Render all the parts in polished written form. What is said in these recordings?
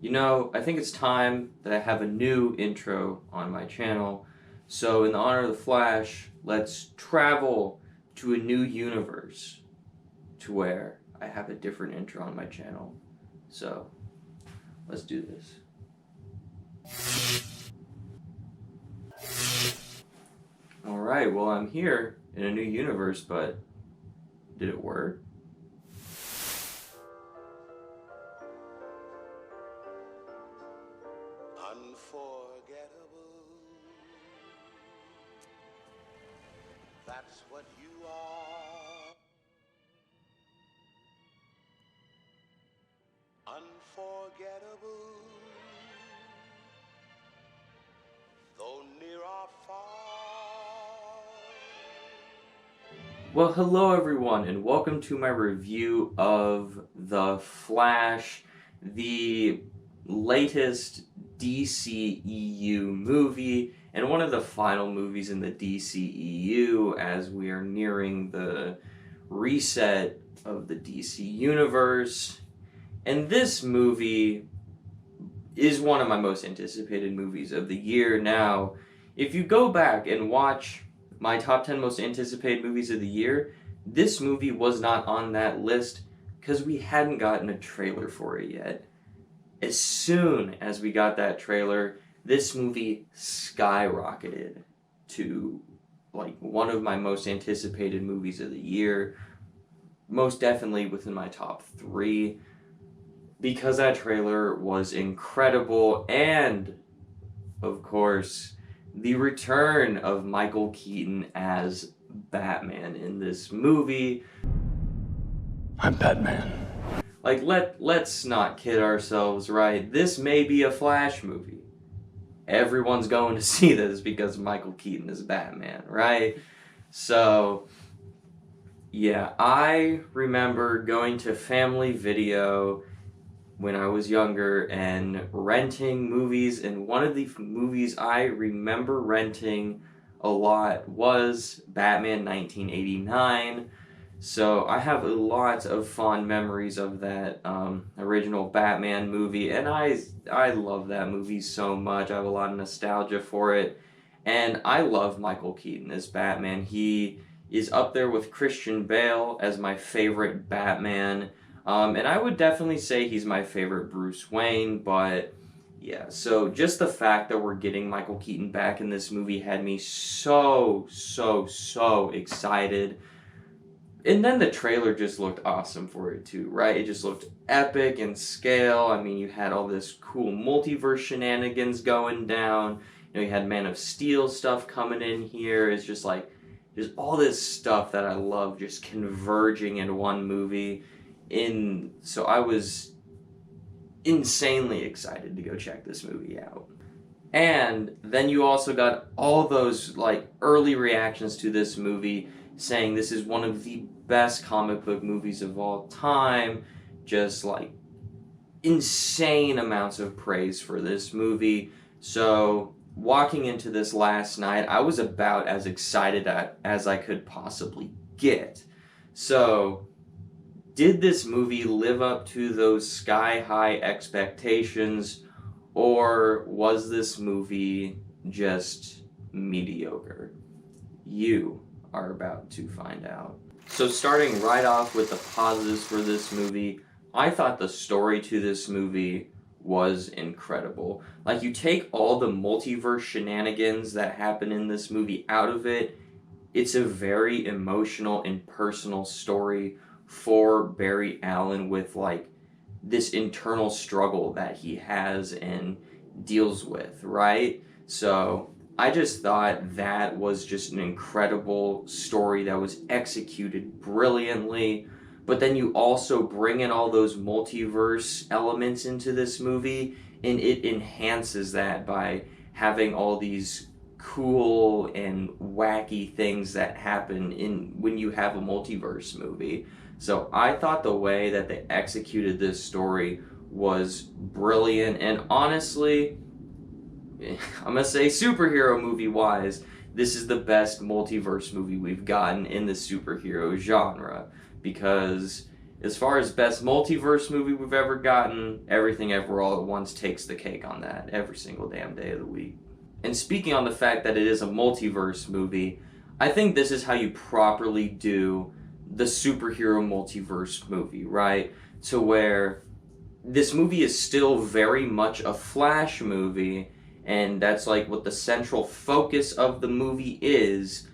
I think it's time that I have a new intro on my channel. So, in the honor of the Flash, let's travel to a new universe to where I have a different intro on my channel. So, let's do this. Alright, well, I'm here in a new universe, but did it work? Unforgettable. That's what you are. Unforgettable. Though near or far. Well, hello everyone, and welcome to my review of The Flash, the latest DCEU movie, and one of the final movies in the DCEU as we are nearing the reset of the DC Universe. And this movie is one of my most anticipated movies of the year. Now, if you go back and watch my top 10 most anticipated movies of the year, this movie was not on that list because we hadn't gotten a trailer for it yet. As soon as we got that trailer, this movie skyrocketed to like one of my most anticipated movies of the year, most definitely within my top 3, because that trailer was incredible, and of course the return of Michael Keaton as Batman in this movie. I'm Batman. Like, let's not kid ourselves, right? This may be a Flash movie. Everyone's going to see this because Michael Keaton is Batman, right? So, yeah, I remember going to Family Video when I was younger and renting movies, and one of the movies I remember renting a lot was Batman 1989. So I have a lot of fond memories of that original Batman movie, and I love that movie so much. I have a lot of nostalgia for it, and I love Michael Keaton as Batman. He is up there with Christian Bale as my favorite Batman, and I would definitely say he's my favorite Bruce Wayne, but yeah, so just the fact that we're getting Michael Keaton back in this movie had me so excited. And then the trailer just looked awesome for it too, right? It just looked epic in scale. I mean, you had all this cool multiverse shenanigans going down. You had Man of Steel stuff coming in here. It's just like, just all this stuff that I love just converging in one movie. So I was insanely excited to go check this movie out. And then you also got all those like early reactions to this movie saying this is one of the best comic book movies of all time. Just like insane amounts of praise for this movie. So walking into this last night, I was about as excited as I could possibly get. So did this movie live up to those sky-high expectations, or was this movie just mediocre? You are about to find out. So starting right off with the positives for this movie, I thought the story to this movie was incredible. Like, you take all the multiverse shenanigans that happen in this movie out of it, it's a very emotional and personal story for Barry Allen with like this internal struggle that he has and deals with, right? So I just thought that was just an incredible story that was executed brilliantly. But then you also bring in all those multiverse elements into this movie, and it enhances that by having all these cool and wacky things that happen when you have a multiverse movie. So I thought the way that they executed this story was brilliant, and honestly, I'm gonna say superhero movie wise, this is the best multiverse movie we've gotten in the superhero genre, because as far as best multiverse movie we've ever gotten, Everything Ever All at Once takes the cake on that every single damn day of the week. And speaking on the fact that it is a multiverse movie, I think this is how you properly do the superhero multiverse movie, right? To where this movie is still very much a Flash movie, and that's like what the central focus of the movie is,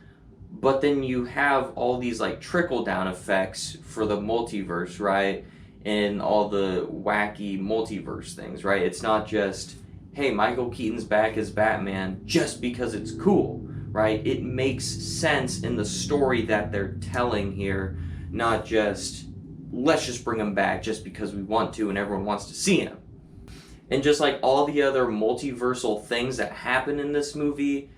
but then you have all these like trickle down effects for the multiverse, right? And all the wacky multiverse things, right? It's not just, hey, Michael Keaton's back as Batman just because it's cool, right? It makes sense in the story that they're telling here, not just, let's just bring him back just because we want to and everyone wants to see him. And just like all the other multiversal things that happen in this movie,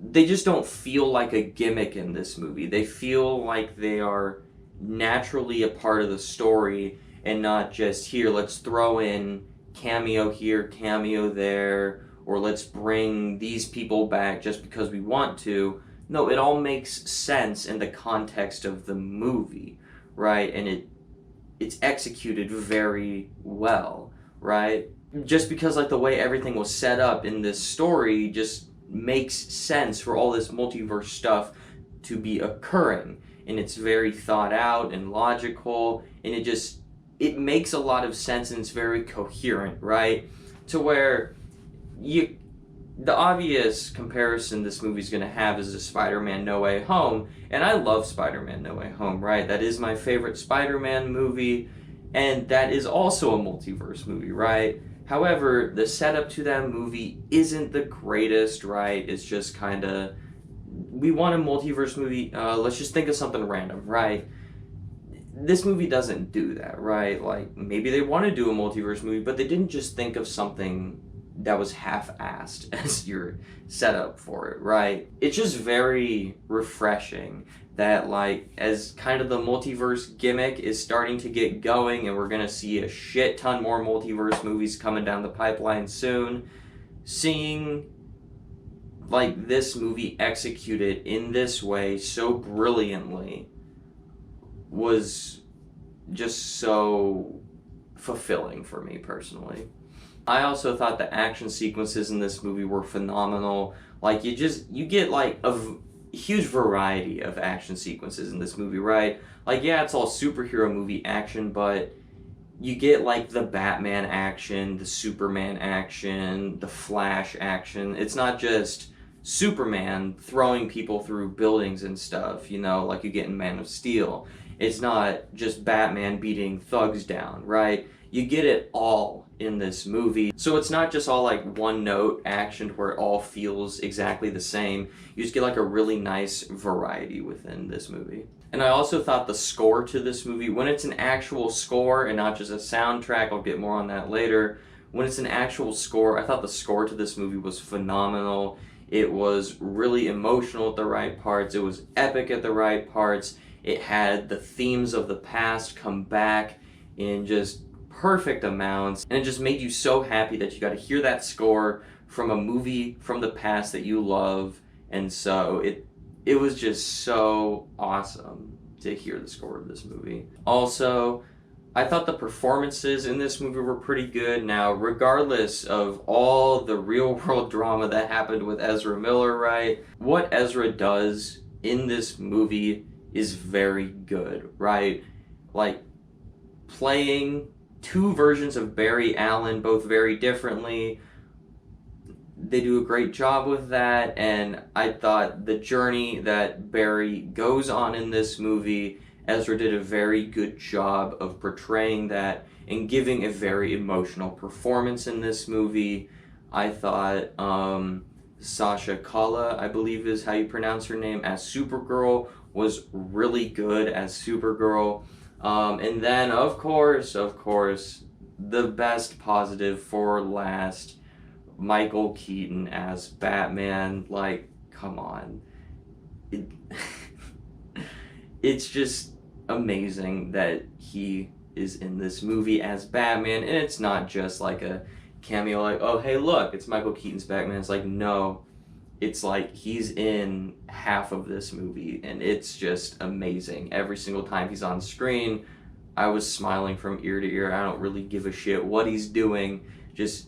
they just don't feel like a gimmick in this movie. They feel like they are naturally a part of the story and not just, here, let's throw in cameo here, cameo there, or let's bring these people back just because we want to. No, it all makes sense in the context of the movie, right? And it's executed very well, right? Just because like the way everything was set up in this story just makes sense for all this multiverse stuff to be occurring, and it's very thought out and logical, and it makes a lot of sense, and it's very coherent, right? To where the obvious comparison this movie's going to have is the Spider-Man No Way Home, and I love Spider-Man No Way Home, right? That is my favorite Spider-Man movie, and that is also a multiverse movie, right? However, the setup to that movie isn't the greatest, right? It's just kind of, we want a multiverse movie, let's just think of something random, right? This movie doesn't do that, right? Like, maybe they want to do a multiverse movie, but they didn't just think of something that was half-assed as your setup for it, right? It's just very refreshing that, like, as kind of the multiverse gimmick is starting to get going and we're gonna see a shit ton more multiverse movies coming down the pipeline soon, seeing like this movie executed in this way so brilliantly was just so fulfilling for me personally. I also thought the action sequences in this movie were phenomenal. Like, you get like a huge variety of action sequences in this movie, right? Like, yeah, it's all superhero movie action, but you get like the Batman action, the Superman action, the Flash action. It's not just Superman throwing people through buildings and stuff, you know, like you get in Man of Steel. It's not just Batman beating thugs down, right? You get it all in this movie. So it's not just all like one note action where it all feels exactly the same. You just get like a really nice variety within this movie. And I also thought the score to this movie, when it's an actual score and not just a soundtrack, I'll get more on that later. When it's an actual score, I thought the score to this movie was phenomenal. It was really emotional at the right parts. It was epic at the right parts. It had the themes of the past come back in just perfect amounts, and it just made you so happy that you got to hear that score from a movie from the past that you love. And so it was just so awesome to hear the score of this movie. Also, I thought the performances in this movie were pretty good. Now, regardless of all the real world drama that happened with Ezra Miller, right, what Ezra does in this movie is very good, right? Like, playing two versions of Barry Allen, both very differently. They do a great job with that, and I thought the journey that Barry goes on in this movie, Ezra did a very good job of portraying that and giving a very emotional performance in this movie. I thought Sasha Kala, I believe is how you pronounce her name, as Supergirl was really good as Supergirl. And then, of course, the best positive for last, Michael Keaton as Batman. Like, come on. It's just amazing that he is in this movie as Batman, and it's not just like a cameo like, oh, hey, look, it's Michael Keaton's Batman. It's like, no, it's like he's in half of this movie, and it's just amazing. Every single time he's on screen, I was smiling from ear to ear. I don't really give a shit what he's doing. Just,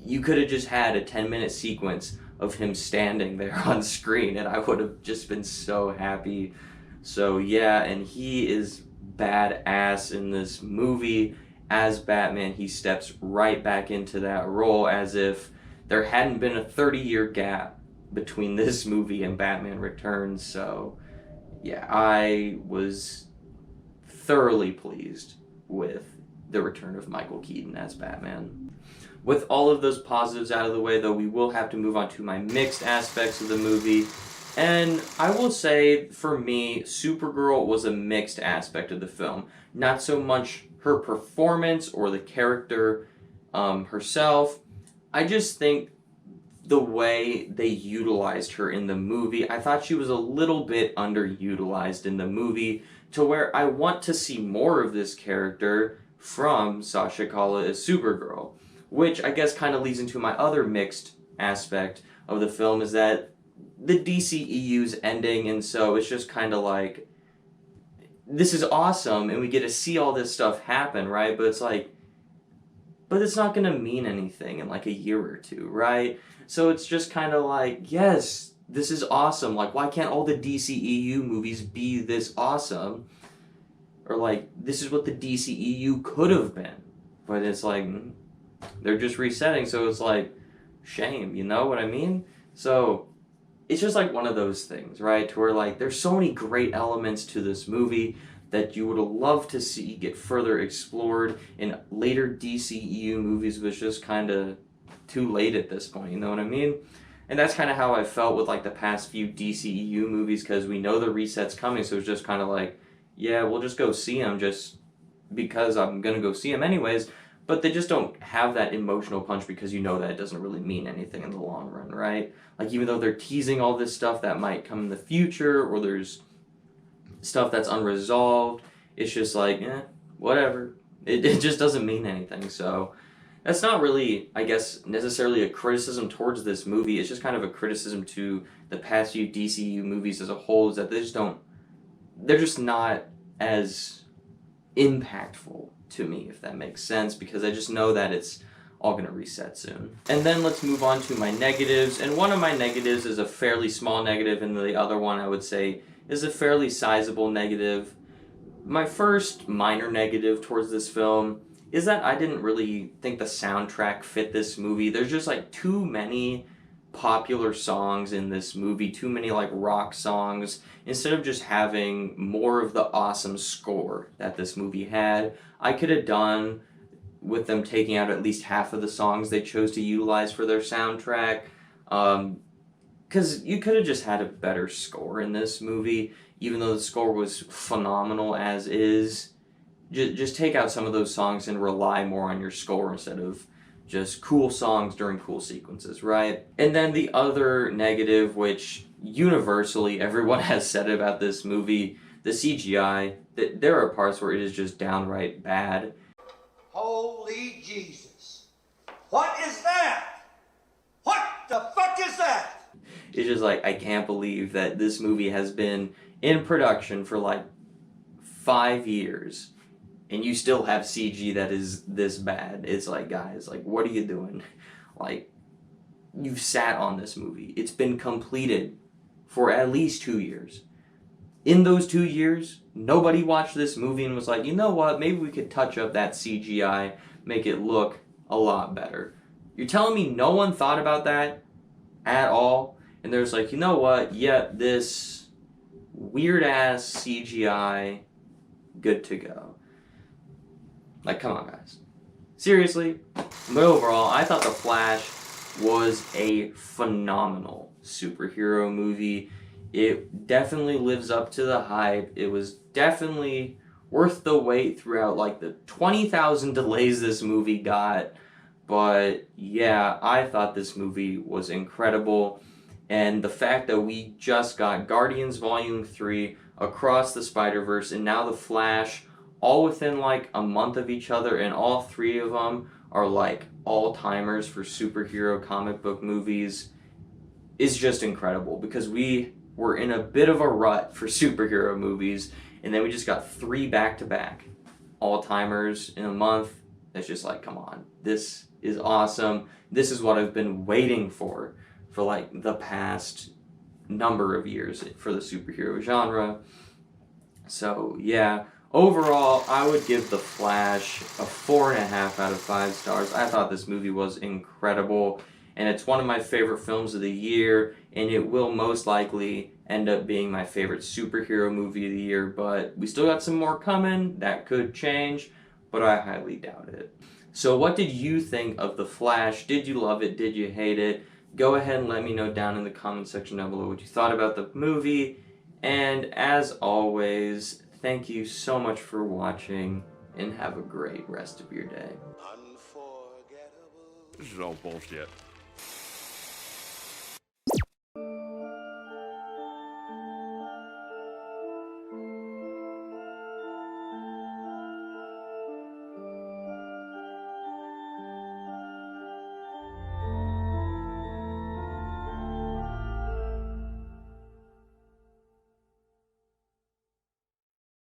you could have just had a 10-minute sequence of him standing there on screen, and I would have just been so happy. So yeah, and he is badass in this movie as Batman. He steps right back into that role as if there hadn't been a 30-year gap between this movie and Batman Returns. So yeah, I was thoroughly pleased with the return of Michael Keaton as Batman. With all of those positives out of the way, though, we will have to move on to my mixed aspects of the movie. And I will say, for me, Supergirl was a mixed aspect of the film. Not so much her performance or the character herself. I just think the way they utilized her in the movie, I thought she was a little bit underutilized in the movie, to where I want to see more of this character from Sasha Kala as Supergirl. Which I guess kind of leads into my other mixed aspect of the film, is that the DCEU's ending, and so it's just kind of like, this is awesome, and we get to see all this stuff happen, right? But it's like, but it's not going to mean anything in like a year or two, right? So it's just kind of like, yes, this is awesome. Like, why can't all the DCEU movies be this awesome? Or like, this is what the DCEU could have been. But it's like, they're just resetting, so it's like, shame, you know what I mean? So it's just like one of those things, right? To where like, there's so many great elements to this movie that you would have loved to see get further explored in later DCEU movies, was just kind of too late at this point, you know what I mean? And that's kind of how I felt with like the past few DCEU movies, because we know the reset's coming, so it's just kind of like, yeah, we'll just go see them just because I'm gonna go see them anyways. But they just don't have that emotional punch, because you know that it doesn't really mean anything in the long run, right? Like, even though they're teasing all this stuff that might come in the future, or there's stuff that's unresolved, it's just like, whatever. It just doesn't mean anything. So that's not really, I guess, necessarily a criticism towards this movie. It's just kind of a criticism to the past few DCU movies as a whole, is that they're just not as impactful to me, if that makes sense, because I just know that it's all going to reset soon. And then let's move on to my negatives, and one of my negatives is a fairly small negative, and the other one I would say is a fairly sizable negative. My first minor negative towards this film is that I didn't really think the soundtrack fit this movie. There's just like too many popular songs in this movie, too many like rock songs, instead of just having more of the awesome score that this movie had. I could have done with them taking out at least half of the songs they chose to utilize for their soundtrack, because you could have just had a better score in this movie, even though the score was phenomenal as is. Just take out some of those songs and rely more on your score instead of just cool songs during cool sequences, right? And then the other negative, which universally everyone has said about this movie, the CGI, that there are parts where it is just downright bad. Holy Jesus. What is that? What the fuck is that? It's just like, I can't believe that this movie has been in production for like 5 years, and you still have CG that is this bad. It's like, guys, like, what are you doing? Like, you've sat on this movie. It's been completed for at least 2 years. In those 2 years, nobody watched this movie and was like, you know what, maybe we could touch up that CGI, make it look a lot better. You're telling me no one thought about that at all? And there's like, you know what, yep, this weird-ass CGI, good to go. Like, come on, guys. Seriously. But overall, I thought The Flash was a phenomenal superhero movie. It definitely lives up to the hype. It was definitely worth the wait throughout, like, the 20,000 delays this movie got. But, yeah, I thought this movie was incredible. And the fact that we just got Guardians Volume 3, Across the Spider-Verse, and now The Flash, all within like a month of each other, and all three of them are like all-timers for superhero comic book movies, is just incredible, because we were in a bit of a rut for superhero movies, and then we just got 3 back-to-back. all-timers in a month. It's just like, come on, this is awesome. This is what I've been waiting for like the past number of years for the superhero genre. So yeah, overall, I would give The Flash a 4.5 out of 5 stars. I thought this movie was incredible, and it's one of my favorite films of the year, and it will most likely end up being my favorite superhero movie of the year, but we still got some more coming. That could change, but I highly doubt it. So what did you think of The Flash? Did you love it? Did you hate it? Go ahead and let me know down in the comment section down below what you thought about the movie. And as always, thank you so much for watching, and have a great rest of your day. This is all bullshit.